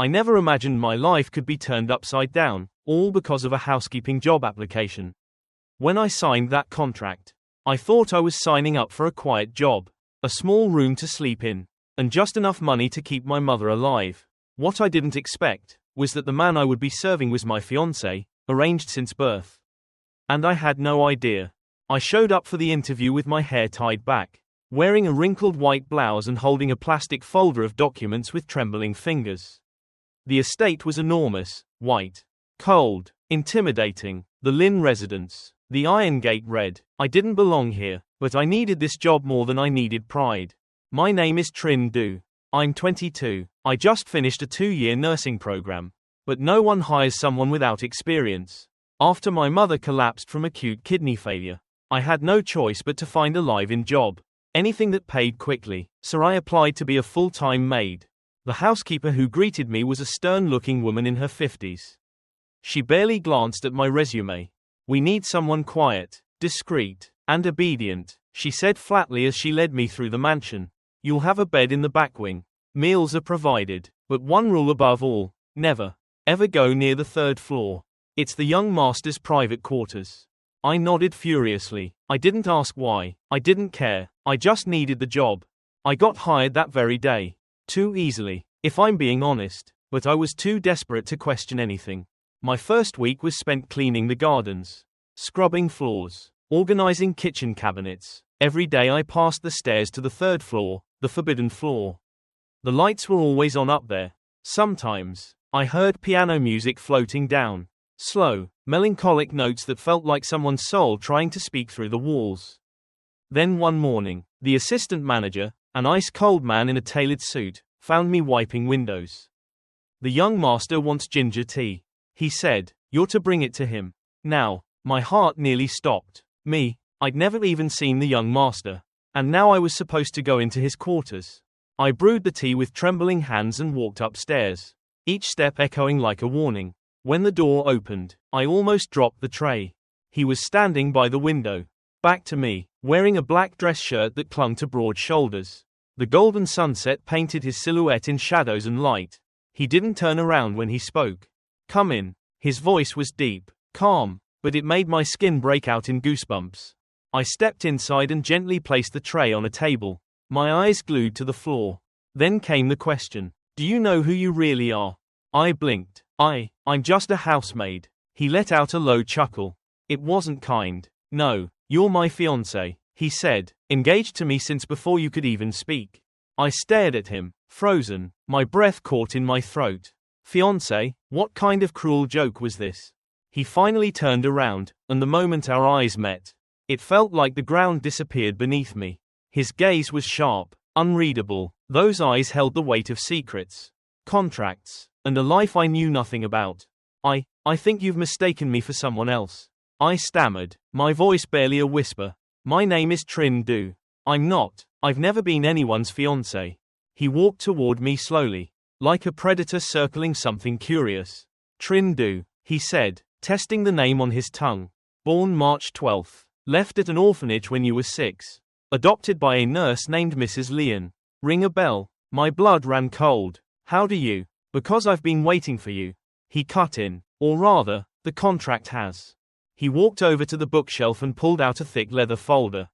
I never imagined my life could be turned upside down, all because of a housekeeping job application. When I signed that contract, I thought I was signing up for a quiet job, a small room to sleep in, and just enough money to keep my mother alive. What I didn't expect was that the man I would be serving was my fiancé, arranged since birth. And I had no idea. I showed up for the interview with my hair tied back, wearing a wrinkled white blouse and holding a plastic folder of documents with trembling fingers. The estate was enormous, white, cold, intimidating. The Lynn residence, the iron gate read, "I didn't belong here, but I needed this job more than I needed pride. My name is Trinh. I'm 22. I just finished a 2-year nursing program. But no one hires someone without experience. After my mother collapsed from acute kidney failure, I had no choice but to find a live-in job. Anything that paid quickly, so I applied to be a full-time maid." The housekeeper who greeted me was a stern-looking woman in her 50s. She barely glanced at my resume. "We need someone quiet, discreet, and obedient," she said flatly as she led me through the mansion. "You'll have a bed in the back wing. Meals are provided, but one rule above all, never, ever go near the 3rd floor. It's the young master's private quarters." I nodded furiously. I didn't ask why. I didn't care. I just needed the job. I got hired that very day. Too easily, if I'm being honest, but I was too desperate to question anything. My first week was spent cleaning the gardens, scrubbing floors, organizing kitchen cabinets. Every day I passed the stairs to the 3rd floor, the forbidden floor. The lights were always on up there. Sometimes, I heard piano music floating down. Slow, melancholic notes that felt like someone's soul trying to speak through the walls. Then one morning, the assistant manager, an ice-cold man in a tailored suit, found me wiping windows. "The young master wants ginger tea," he said. "You're to bring it to him." Now, my heart nearly stopped. Me, I'd never even seen the young master. And now I was supposed to go into his quarters. I brewed the tea with trembling hands and walked upstairs, each step echoing like a warning. When the door opened, I almost dropped the tray. He was standing by the window, back to me, wearing a black dress shirt that clung to broad shoulders. The golden sunset painted his silhouette in shadows and light. He didn't turn around when he spoke. "Come in." His voice was deep, calm, but it made my skin break out in goosebumps. I stepped inside and gently placed the tray on a table, my eyes glued to the floor. Then came the question, "Do you know who you really are?" I blinked. I'm just a housemaid." He let out a low chuckle. It wasn't kind. "No, you're my fiancé," he said, "engaged to me since before you could even speak." I stared at him, frozen, my breath caught in my throat. Fiancé? What kind of cruel joke was this? He finally turned around, and the moment our eyes met, it felt like the ground disappeared beneath me. His gaze was sharp, unreadable. Those eyes held the weight of secrets, contracts, and a life I knew nothing about. I think you've mistaken me for someone else." I stammered, my voice barely a whisper. "My name is Trinh. I'm not. I've never been anyone's fiancé." He walked toward me slowly, like a predator circling something curious. "Trinh," he said, testing the name on his tongue. "Born March 12th. Left at an orphanage when you were 6. Adopted by a nurse named Mrs. Lyon. Ring a bell?" My blood ran cold. "How do you?" "Because I've been waiting for you." He cut in. "Or rather, the contract has." He walked over to the bookshelf and pulled out a thick leather folder.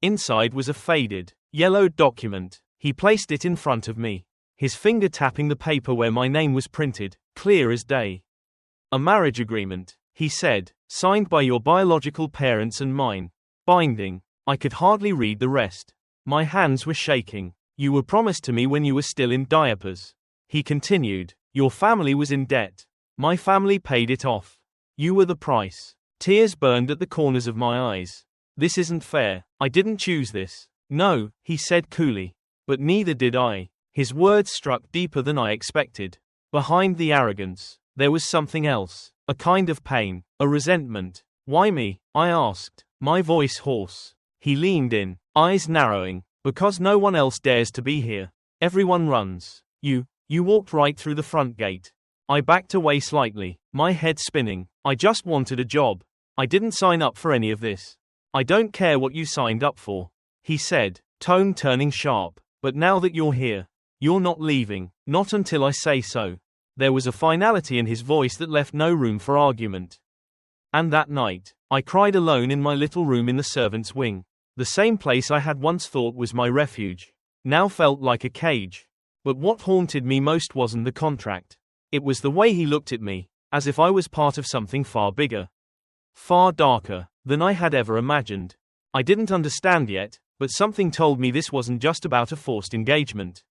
Inside was a faded, yellowed document. He placed it in front of me, his finger tapping the paper where my name was printed, clear as day. "A marriage agreement," he said, "signed by your biological parents and mine. Binding." I could hardly read the rest. My hands were shaking. "You were promised to me when you were still in diapers," he continued. "Your family was in debt. My family paid it off. You were the price." Tears burned at the corners of my eyes. "This isn't fair. I didn't choose this." "No," he said coolly. "But neither did I." His words struck deeper than I expected. Behind the arrogance, there was something else, a kind of pain, a resentment. "Why me?" I asked, my voice hoarse. He leaned in, eyes narrowing. "Because no one else dares to be here. Everyone runs. You walked right through the front gate." I backed away slightly, my head spinning. "I just wanted a job. I didn't sign up for any of this." "I don't care what you signed up for," he said, tone turning sharp. "But now that you're here, you're not leaving, not until I say so." There was a finality in his voice that left no room for argument. And that night, I cried alone in my little room in the servants' wing. The same place I had once thought was my refuge now felt like a cage. But what haunted me most wasn't the contract. It was the way he looked at me, as if I was part of something far bigger, far darker than I had ever imagined. I didn't understand yet, but something told me this wasn't just about a forced engagement.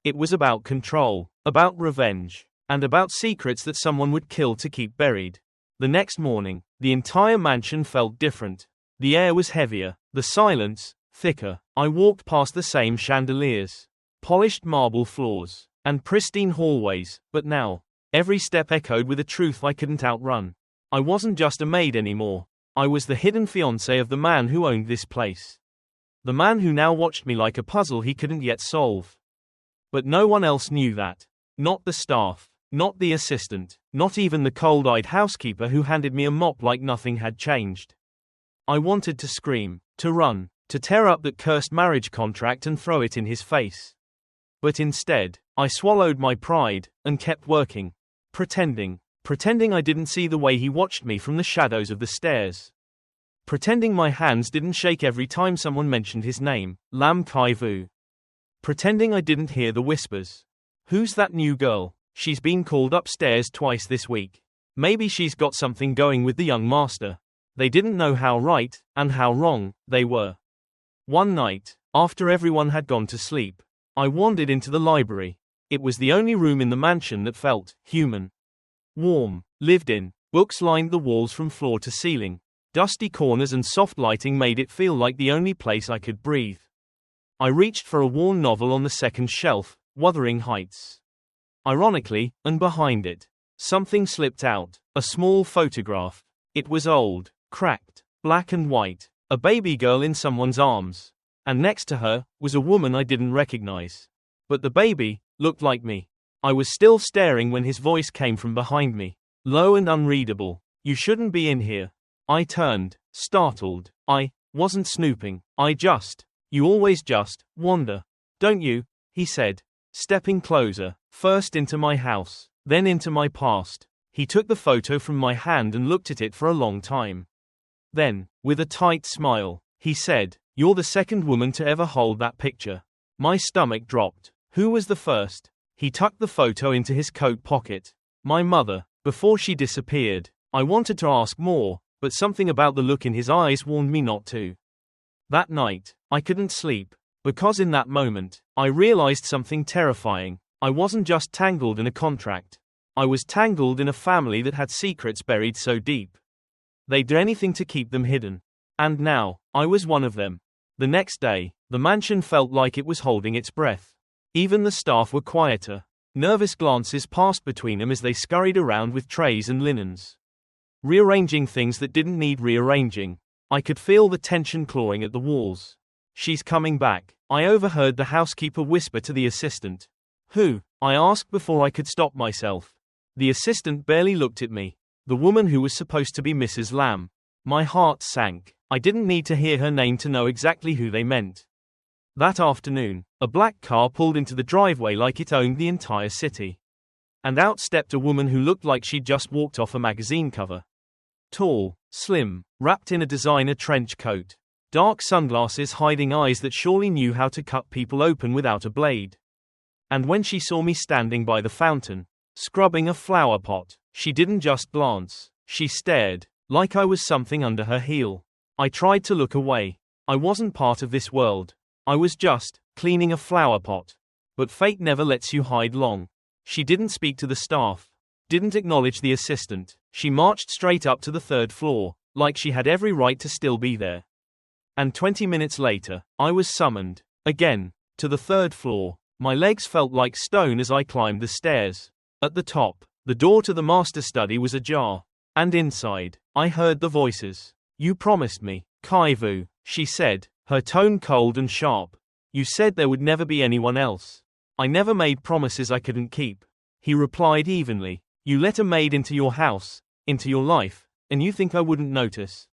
It was about control, about revenge, and about secrets that someone would kill to keep buried. The next morning, the entire mansion felt different. The air was heavier, the silence thicker. I walked past the same chandeliers, polished marble floors, and pristine hallways, but now, every step echoed with a truth I couldn't outrun. I wasn't just a maid anymore. I was the hidden fiancé of the man who owned this place. The man who now watched me like a puzzle he couldn't yet solve. But no one else knew that. Not the staff, not the assistant, not even the cold-eyed housekeeper who handed me a mop like nothing had changed. I wanted to scream, to run, to tear up that cursed marriage contract and throw it in his face. But instead, I swallowed my pride, and kept working. Pretending I didn't see the way he watched me from the shadows of the stairs. Pretending my hands didn't shake every time someone mentioned his name, Lam Kai-vu. Pretending I didn't hear the whispers. Who's that new girl? She's been called upstairs twice this week. Maybe she's got something going with the young master. They didn't know how right, and how wrong, they were. One night, after everyone had gone to sleep, I wandered into the library. It was the only room in the mansion that felt human. Warm, lived in, books lined the walls from floor to ceiling. Dusty corners and soft lighting made it feel like the only place I could breathe. I reached for a worn novel on the second shelf, Wuthering Heights. Ironically, and behind it, something slipped out, a small photograph. It was old, cracked, black and white, a baby girl in someone's arms. And next to her, was a woman I didn't recognize. But the baby looked like me. I was still staring when his voice came from behind me, low and unreadable. You shouldn't be in here. I turned, startled. I wasn't snooping. You always just wander, don't you? He said, stepping closer, first into my house, then into my past. He took the photo from my hand and looked at it for a long time. Then, with a tight smile, he said, "You're the second woman to ever hold that picture." My stomach dropped. Who was the first? He tucked the photo into his coat pocket. My mother. Before she disappeared, I wanted to ask more, but something about the look in his eyes warned me not to. That night, I couldn't sleep, because in that moment, I realized something terrifying. I wasn't just tangled in a contract. I was tangled in a family that had secrets buried so deep. They'd do anything to keep them hidden. And now, I was one of them. The next day, the mansion felt like it was holding its breath. Even the staff were quieter. Nervous glances passed between them as they scurried around with trays and linens, rearranging things that didn't need rearranging. I could feel the tension clawing at the walls. "She's coming back," I overheard the housekeeper whisper to the assistant. "Who?" I asked before I could stop myself. The assistant barely looked at me. The woman who was supposed to be Mrs. Lam. My heart sank. I didn't need to hear her name to know exactly who they meant. That afternoon, a black car pulled into the driveway like it owned the entire city. And out stepped a woman who looked like she'd just walked off a magazine cover. Tall, slim, wrapped in a designer trench coat. Dark sunglasses hiding eyes that surely knew how to cut people open without a blade. And when she saw me standing by the fountain, scrubbing a flower pot, she didn't just glance. She stared, like I was something under her heel. I tried to look away. I wasn't part of this world. I was just cleaning a flower pot. But fate never lets you hide long. She didn't speak to the staff, didn't acknowledge the assistant. She marched straight up to the third floor, like she had every right to still be there. And 20 minutes later, I was summoned, again, to the third floor. My legs felt like stone as I climbed the stairs. At the top, the door to the master study was ajar. And inside, I heard the voices. "You promised me, Kai-vu," she said, her tone cold and sharp. "You said there would never be anyone else." "I never made promises I couldn't keep," he replied evenly. "You let a maid into your house, into your life, and you think I wouldn't notice?"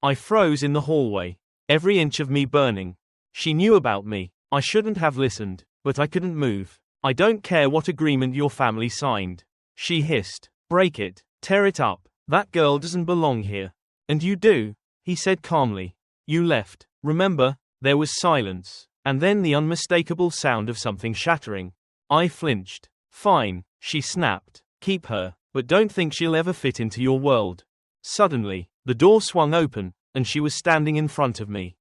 I froze in the hallway, every inch of me burning. She knew about me. I shouldn't have listened, but I couldn't move. I don't care what agreement your family signed. She hissed. Break it. Tear it up. That girl doesn't belong here. And you do, he said calmly. You left. Remember? There was silence, and then the unmistakable sound of something shattering. I flinched. Fine, she snapped. Keep her, but don't think she'll ever fit into your world. Suddenly, the door swung open, and she was standing in front of me.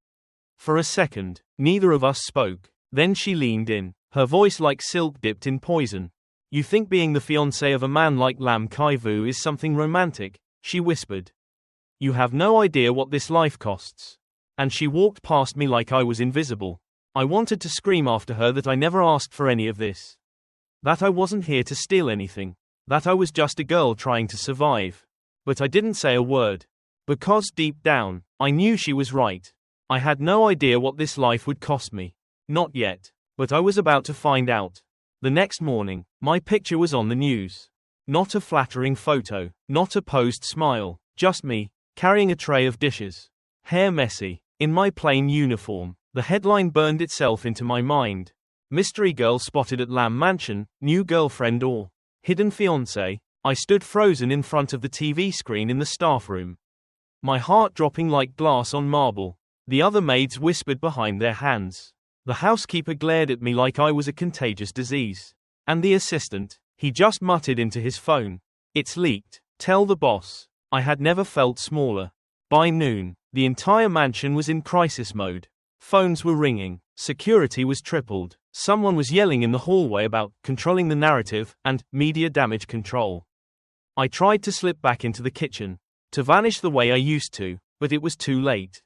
For a second, neither of us spoke. Then she leaned in, her voice like silk dipped in poison. You think being the fiancée of a man like Lam Kai-Vu is something romantic, she whispered. You have no idea what this life costs. And she walked past me like I was invisible. I wanted to scream after her that I never asked for any of this. That I wasn't here to steal anything. That I was just a girl trying to survive. But I didn't say a word. Because deep down, I knew she was right. I had no idea what this life would cost me. Not yet. But I was about to find out. The next morning, my picture was on the news. Not a flattering photo, not a posed smile, just me, carrying a tray of dishes. Hair messy. In my plain uniform, the headline burned itself into my mind. Mystery girl spotted at Lam Mansion, new girlfriend or hidden fiancé. I stood frozen in front of the TV screen in the staff room. My heart dropping like glass on marble. The other maids whispered behind their hands. The housekeeper glared at me like I was a contagious disease. And the assistant, he just muttered into his phone. It's leaked. Tell the boss. I had never felt smaller. By noon, the entire mansion was in crisis mode. Phones were ringing, security was tripled, someone was yelling in the hallway about controlling the narrative and media damage control. I tried to slip back into the kitchen, to vanish the way I used to, but it was too late.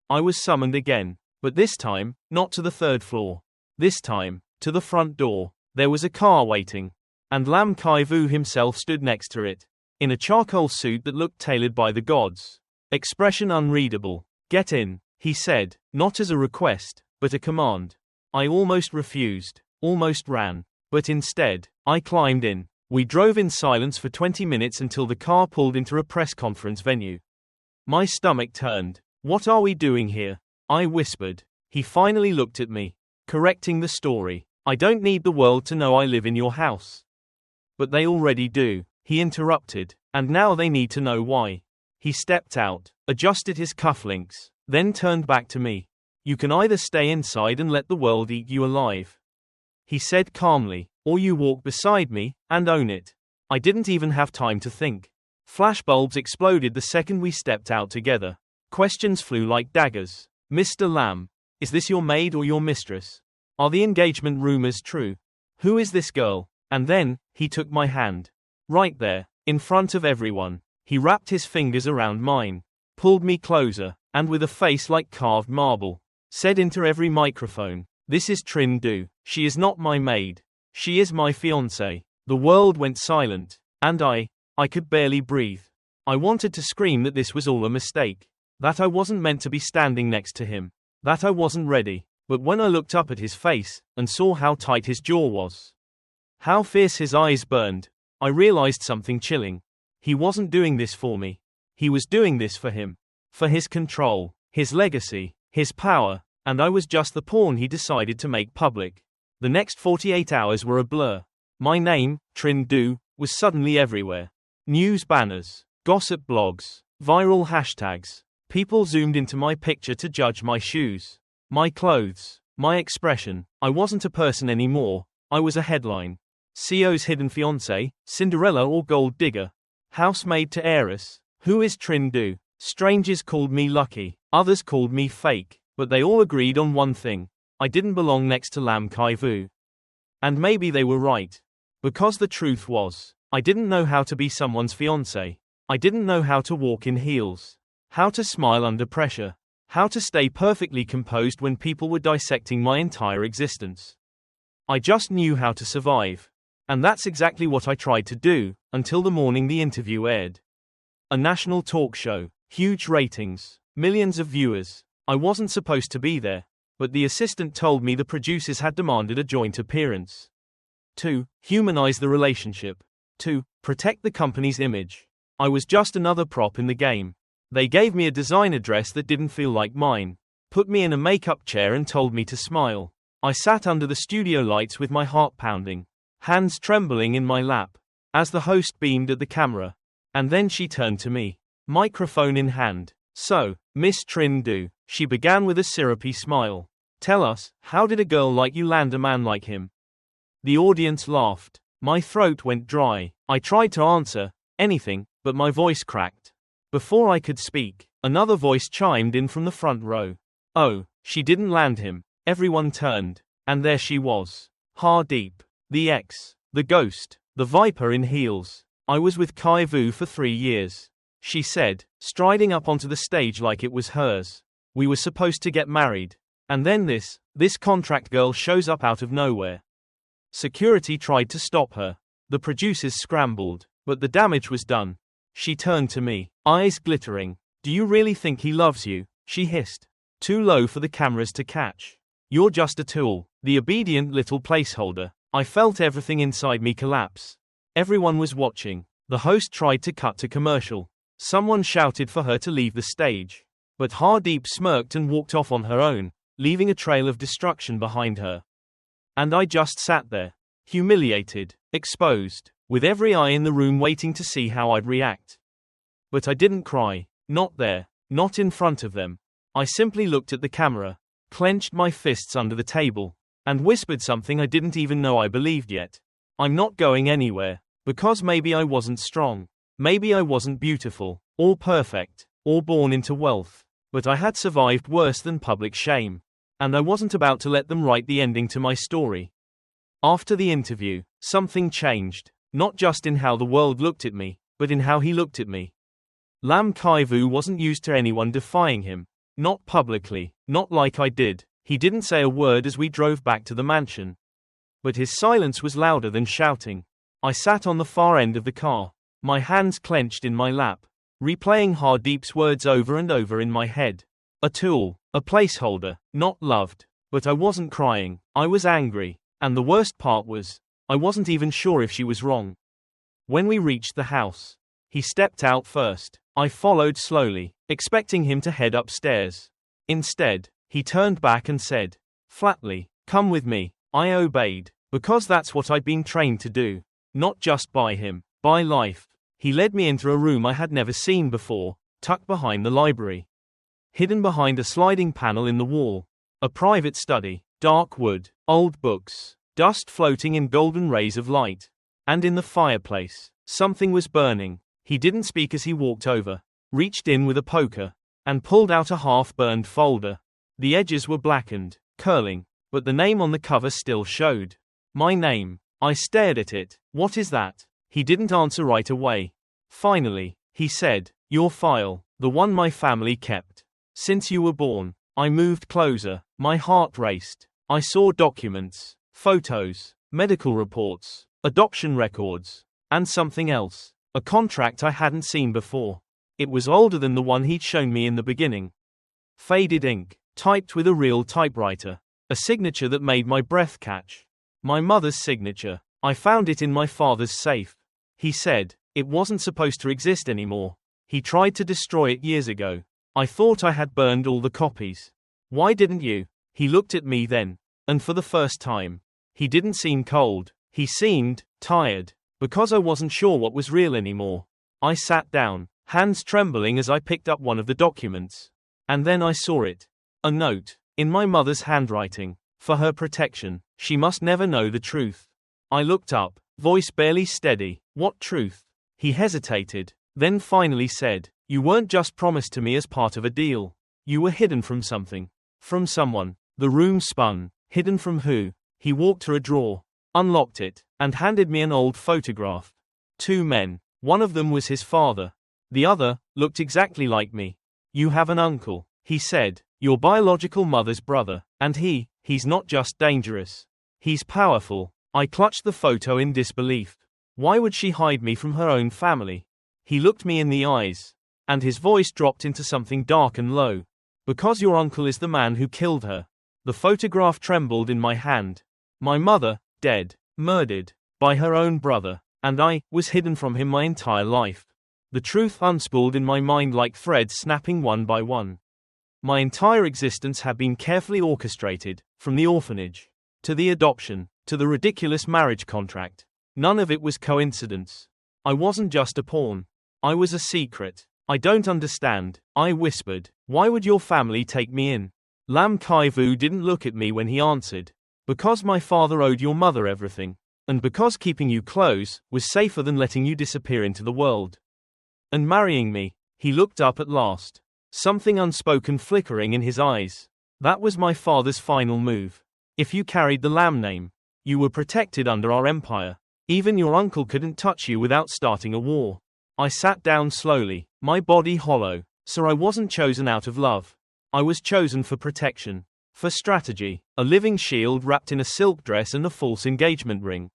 I was summoned again, but this time, not to the third floor. This time, to the front door. There was a car waiting, and Lam Kai-Vu himself stood next to it, in a charcoal suit that looked tailored by the gods. Expression unreadable. Get in, he said, not as a request, but a command. I almost refused, almost ran, but instead, I climbed in. We drove in silence for 20 minutes until the car pulled into a press conference venue. My stomach turned. What are we doing here? I whispered. He finally looked at me, correcting the story. I don't need the world to know I live in your house. But they already do, he interrupted, and now they need to know why. He stepped out, adjusted his cufflinks, then turned back to me. You can either stay inside and let the world eat you alive, he said calmly, or you walk beside me, and own it. I didn't even have time to think. Flashbulbs exploded the second we stepped out together. Questions flew like daggers. Mr. Lam, is this your maid or your mistress? Are the engagement rumors true? Who is this girl? And then, he took my hand. Right there, in front of everyone. He wrapped his fingers around mine, pulled me closer, and with a face like carved marble, said into every microphone, this is Trinh Du. She is not my maid. She is my fiancée. The world went silent, and I could barely breathe. I wanted to scream that this was all a mistake, that I wasn't meant to be standing next to him, that I wasn't ready. But when I looked up at his face, and saw how tight his jaw was, how fierce his eyes burned, I realized something chilling. He wasn't doing this for me. He was doing this for him. For his control, his legacy, his power, and I was just the pawn he decided to make public. The next 48 hours were a blur. My name, Trinh Du, was suddenly everywhere. News banners, gossip blogs, viral hashtags. People zoomed into my picture to judge my shoes, my clothes, my expression. I wasn't a person anymore, I was a headline. CEO's hidden fiancée, Cinderella or gold digger. Housemaid to heiress. Who is Trinh Du? Strangers called me lucky, others called me fake, but they all agreed on one thing. I didn't belong next to Lam Kai-Vu. And maybe they were right. Because the truth was, I didn't know how to be someone's fiancé. I didn't know how to walk in heels, how to smile under pressure, how to stay perfectly composed when people were dissecting my entire existence. I just knew how to survive. And that's exactly what I tried to do, until the morning the interview aired. A national talk show, huge ratings, millions of viewers. I wasn't supposed to be there, but the assistant told me the producers had demanded a joint appearance. To humanize the relationship. To protect the company's image. I was just another prop in the game. They gave me a designer dress that didn't feel like mine, put me in a makeup chair and told me to smile. I sat under the studio lights with my heart pounding, hands trembling in my lap, as the host beamed at the camera. And then she turned to me, microphone in hand. "So, Miss Trinh do," she began with a syrupy smile. "Tell us, how did a girl like you land a man like him?" The audience laughed. My throat went dry. I tried to answer anything, but my voice cracked. Before I could speak, another voice chimed in from the front row. "Oh, she didn't land him." Everyone turned, and there she was. Hardeep, the ex, the ghost, the viper in heels. "I was with Kai Vu for 3 years," she said, striding up onto the stage like it was hers. "We were supposed to get married. And then this contract girl shows up out of nowhere." Security tried to stop her. The producers scrambled, but the damage was done. She turned to me, eyes glittering. "Do you really think he loves you?" she hissed. Too low for the cameras to catch. "You're just a tool, the obedient little placeholder." I felt everything inside me collapse. Everyone was watching. The host tried to cut to commercial. Someone shouted for her to leave the stage. But Hardeep smirked and walked off on her own, leaving a trail of destruction behind her. And I just sat there, humiliated, exposed, with every eye in the room waiting to see how I'd react. But I didn't cry, not there, not in front of them. I simply looked at the camera, clenched my fists under the table, and whispered something I didn't even know I believed yet. "I'm not going anywhere, because maybe I wasn't strong, maybe I wasn't beautiful, or perfect, or born into wealth, but I had survived worse than public shame. And I wasn't about to let them write the ending to my story." After the interview, something changed, not just in how the world looked at me, but in how he looked at me. Lam Kai Vu wasn't used to anyone defying him. Not publicly, not like I did. He didn't say a word as we drove back to the mansion. But his silence was louder than shouting. I sat on the far end of the car, my hands clenched in my lap, replaying Hardeep's words over and over in my head. A tool, a placeholder, not loved. But I wasn't crying, I was angry, and the worst part was, I wasn't even sure if she was wrong. When we reached the house, he stepped out first. I followed slowly, expecting him to head upstairs. Instead, he turned back and said, flatly, "Come with me." I obeyed, because that's what I'd been trained to do. Not just by him, by life. He led me into a room I had never seen before, tucked behind the library. Hidden behind a sliding panel in the wall. A private study, dark wood, old books, dust floating in golden rays of light. And in the fireplace, something was burning. He didn't speak as he walked over, reached in with a poker, and pulled out a half-burned folder. The edges were blackened, curling, but the name on the cover still showed. My name. I stared at it. "What is that?" He didn't answer right away. Finally, he said, "Your file, the one my family kept. Since you were born." I moved closer, my heart raced. I saw documents, photos, medical reports, adoption records, and something else. A contract I hadn't seen before. It was older than the one he'd shown me in the beginning. Faded ink, typed with a real typewriter. A signature that made my breath catch. My mother's signature. I found it in my father's safe. He said, it wasn't supposed to exist anymore. He tried to destroy it years ago. I thought I had burned all the copies. "Why didn't you?" He looked at me then. And for the first time, he didn't seem cold. He seemed tired. Because I wasn't sure what was real anymore. I sat down, hands trembling as I picked up one of the documents. And then I saw it. A note, in my mother's handwriting. For her protection, she must never know the truth. I looked up, voice barely steady. "What truth?" He hesitated, then finally said, "You weren't just promised to me as part of a deal. You were hidden from something. From someone." The room spun. Hidden from who? He walked to a drawer, unlocked it, and handed me an old photograph. 2 men. One of them was his father. The other looked exactly like me. "You have an uncle," he said, "your biological mother's brother, and he's not just dangerous. He's powerful." I clutched the photo in disbelief. Why would she hide me from her own family? He looked me in the eyes, and his voice dropped into something dark and low. "Because your uncle is the man who killed her." The photograph trembled in my hand. My mother, dead, murdered, by her own brother, and I was hidden from him my entire life. The truth unspooled in my mind like threads snapping one by one. My entire existence had been carefully orchestrated, from the orphanage, to the adoption, to the ridiculous marriage contract. None of it was coincidence. I wasn't just a pawn. I was a secret. I don't understand, I whispered. Why would your family take me in? Lam Kai-Vu didn't look at me when he answered. Because my father owed your mother everything. And because keeping you close was safer than letting you disappear into the world. And marrying me. He looked up at last. Something unspoken flickering in his eyes. That was my father's final move. If you carried the Lam name, you were protected under our empire. Even your uncle couldn't touch you without starting a war. I sat down slowly, my body hollow. Sir, I wasn't chosen out of love. I was chosen for protection. For strategy. A living shield wrapped in a silk dress and a false engagement ring.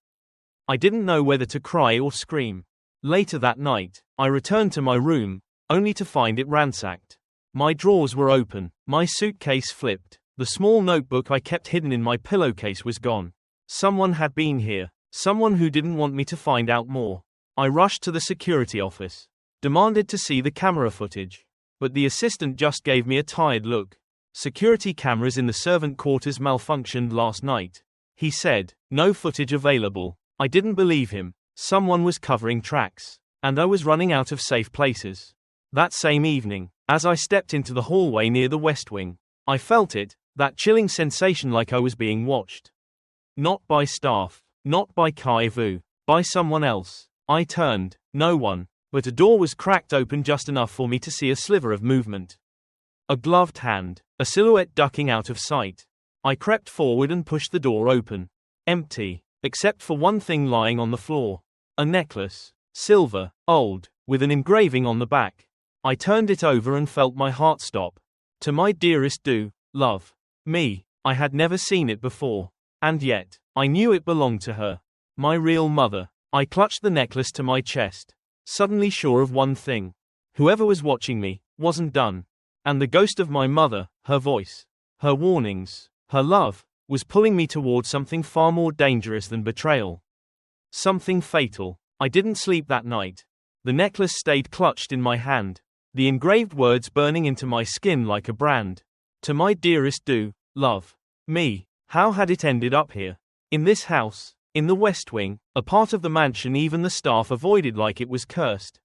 I didn't know whether to cry or scream. Later that night, I returned to my room, only to find it ransacked. My drawers were open, my suitcase flipped. The small notebook I kept hidden in my pillowcase was gone. Someone had been here, someone who didn't want me to find out more. I rushed to the security office, demanded to see the camera footage. But the assistant just gave me a tired look. Security cameras in the servant quarters malfunctioned last night. He said, no footage available. I didn't believe him. Someone was covering tracks, and I was running out of safe places. That same evening, as I stepped into the hallway near the West Wing, I felt it, that chilling sensation like I was being watched. Not by staff, not by Kai-Vu, by someone else. I turned, no one, but a door was cracked open just enough for me to see a sliver of movement. A gloved hand, a silhouette ducking out of sight. I crept forward and pushed the door open. Empty, except for one thing lying on the floor. A necklace, silver, old, with an engraving on the back. I turned it over and felt my heart stop. To my dearest do, love. Me. I had never seen it before. And yet, I knew it belonged to her. My real mother. I clutched the necklace to my chest, suddenly sure of one thing. Whoever was watching me, wasn't done. And the ghost of my mother, her voice, her warnings, her love, was pulling me toward something far more dangerous than betrayal. Something fatal. I didn't sleep that night. The necklace stayed clutched in my hand, the engraved words burning into my skin like a brand. To my dearest do, love. Me. How had it ended up here? In this house, in the West Wing, a part of the mansion even the staff avoided like it was cursed.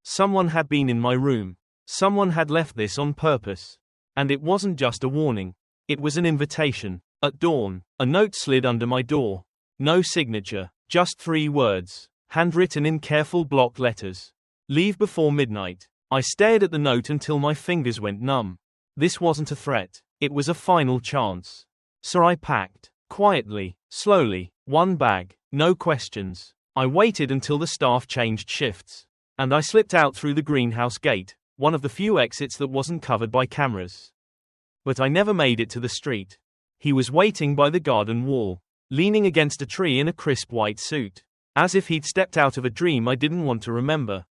Someone had been in my room. Someone had left this on purpose. And it wasn't just a warning. It was an invitation. At dawn, a note slid under my door. No signature, just 3 words, handwritten in careful block letters. Leave before midnight. I stared at the note until my fingers went numb. This wasn't a threat. It was a final chance. So I packed, quietly, slowly, one bag, no questions. I waited until the staff changed shifts. And I slipped out through the greenhouse gate, one of the few exits that wasn't covered by cameras. But I never made it to the street. He was waiting by the garden wall, leaning against a tree in a crisp white suit, as if he'd stepped out of a dream I didn't want to remember.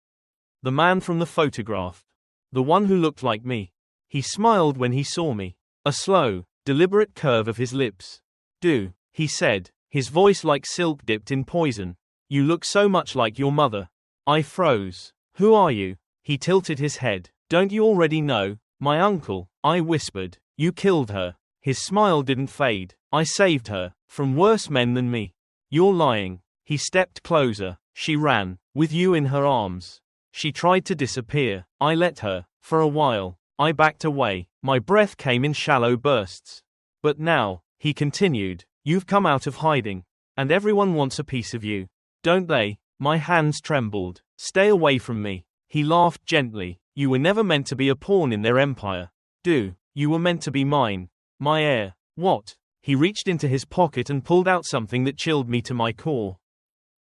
The man from the photograph. The one who looked like me. He smiled when he saw me. A slow, deliberate curve of his lips. Do, he said, his voice like silk dipped in poison. You look so much like your mother. I froze. Who are you? He tilted his head. Don't you already know? My uncle, I whispered. You killed her. His smile didn't fade. I saved her, from worse men than me. You're lying. He stepped closer. She ran, with you in her arms. She tried to disappear. I let her, for a while. I backed away. My breath came in shallow bursts. But now, he continued, you've come out of hiding. And everyone wants a piece of you. Don't they? My hands trembled. Stay away from me. He laughed gently. You were never meant to be a pawn in their empire. Do. You were meant to be mine. My heir. What? He reached into his pocket and pulled out something that chilled me to my core.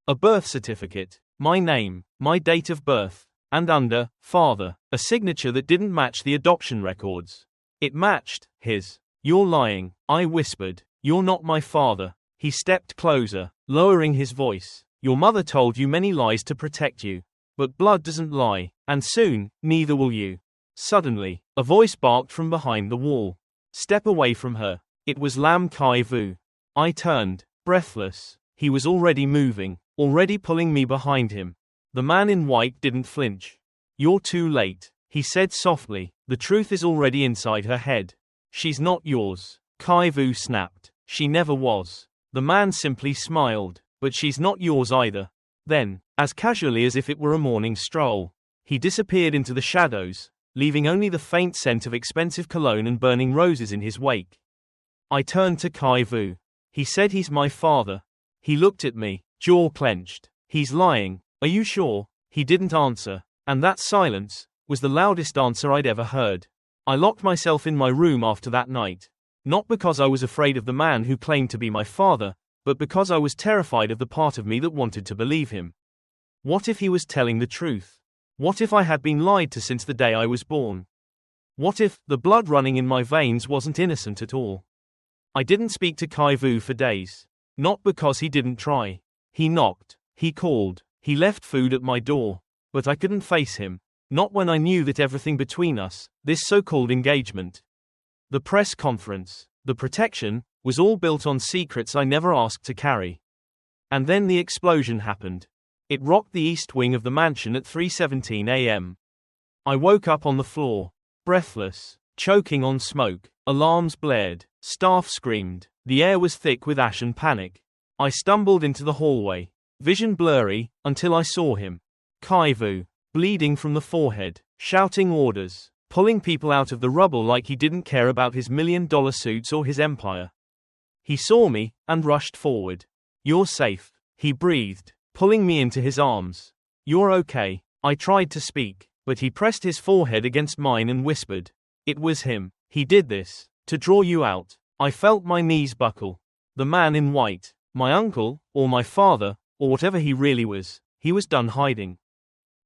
A birth certificate. My name. My date of birth. And under, father, a signature that didn't match the adoption records. It matched his. You're lying, I whispered. You're not my father. He stepped closer, lowering his voice. Your mother told you many lies to protect you. But blood doesn't lie, and soon, neither will you. Suddenly, a voice barked from behind the wall. Step away from her. It was Lam Kai-Vu. I turned, breathless. He was already moving, already pulling me behind him. The man in white didn't flinch. You're too late, he said softly. The truth is already inside her head. She's not yours. Kai-Vu snapped. She never was. The man simply smiled. But she's not yours either. Then, as casually as if it were a morning stroll, he disappeared into the shadows, leaving only the faint scent of expensive cologne and burning roses in his wake. I turned to Kai Vu. He said he's my father. He looked at me, jaw clenched. He's lying. Are you sure? He didn't answer, and that silence was the loudest answer I'd ever heard. I locked myself in my room after that night, not because I was afraid of the man who claimed to be my father, but because I was terrified of the part of me that wanted to believe him. What if he was telling the truth? What if I had been lied to since the day I was born? What if the blood running in my veins wasn't innocent at all? I didn't speak to Kai Vu for days. Not because he didn't try. He knocked. He called. He left food at my door. But I couldn't face him. Not when I knew that everything between us, this so-called engagement, the press conference, the protection, was all built on secrets I never asked to carry. And then the explosion happened. It rocked the east wing of the mansion at 3:17 a.m. I woke up on the floor, breathless, choking on smoke. Alarms blared. Staff screamed. The air was thick with ash and panic. I stumbled into the hallway, vision blurry, until I saw him. Kai Vu, bleeding from the forehead, shouting orders, pulling people out of the rubble like he didn't care about his $1 million suits or his empire. He saw me, and rushed forward. You're safe, he breathed, pulling me into his arms. You're okay. I tried to speak, but he pressed his forehead against mine and whispered. It was him. He did this, to draw you out. I felt my knees buckle. The man in white, my uncle, or my father, or whatever he really was, he was done hiding.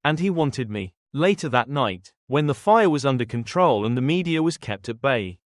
And he wanted me. Later that night, when the fire was under control and the media was kept at bay,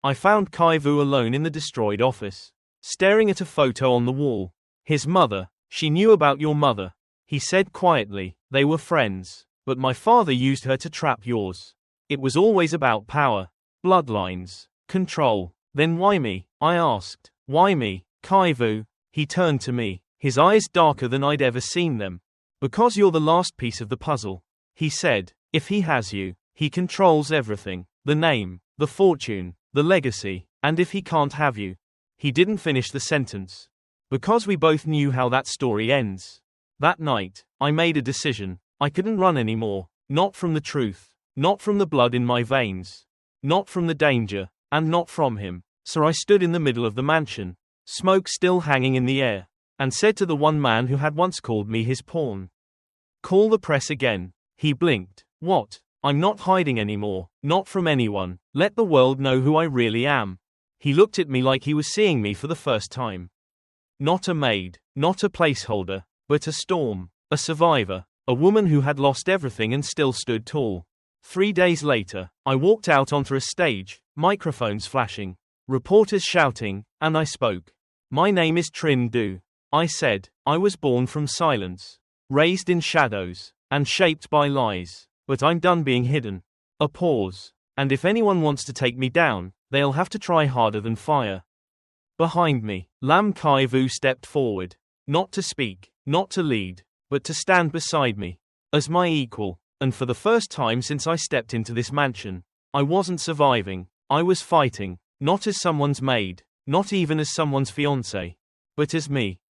I found Kai Vu alone in the destroyed office, staring at a photo on the wall. His mother. She knew about your mother, he said quietly. They were friends, but my father used her to trap yours. It was always about power, bloodlines, control. Then why me? I asked. Why me, Kai Vu? He turned to me, his eyes darker than I'd ever seen them. Because you're the last piece of the puzzle, he said. If he has you, he controls everything. The name, the fortune, the legacy. And if he can't have you. He didn't finish the sentence. Because we both knew how that story ends. That night, I made a decision. I couldn't run anymore. Not from the truth. Not from the blood in my veins. Not from the danger. And not from him. So I stood in the middle of the mansion, smoke still hanging in the air, and said to the one man who had once called me his pawn, call the press again. He blinked. What? I'm not hiding anymore. Not from anyone. Let the world know who I really am. He looked at me like he was seeing me for the first time. Not a maid, not a placeholder, but a storm, a survivor, a woman who had lost everything and still stood tall. 3 days later, I walked out onto a stage, microphones flashing, reporters shouting, and I spoke. My name is Trinh Du. I said, I was born from silence, raised in shadows, and shaped by lies, but I'm done being hidden. A pause. And if anyone wants to take me down, they'll have to try harder than fire. Behind me, Lam Kai Vu stepped forward, not to speak, not to lead, but to stand beside me, as my equal. And for the first time since I stepped into this mansion, I wasn't surviving, I was fighting, not as someone's maid, not even as someone's fiancée, but as me.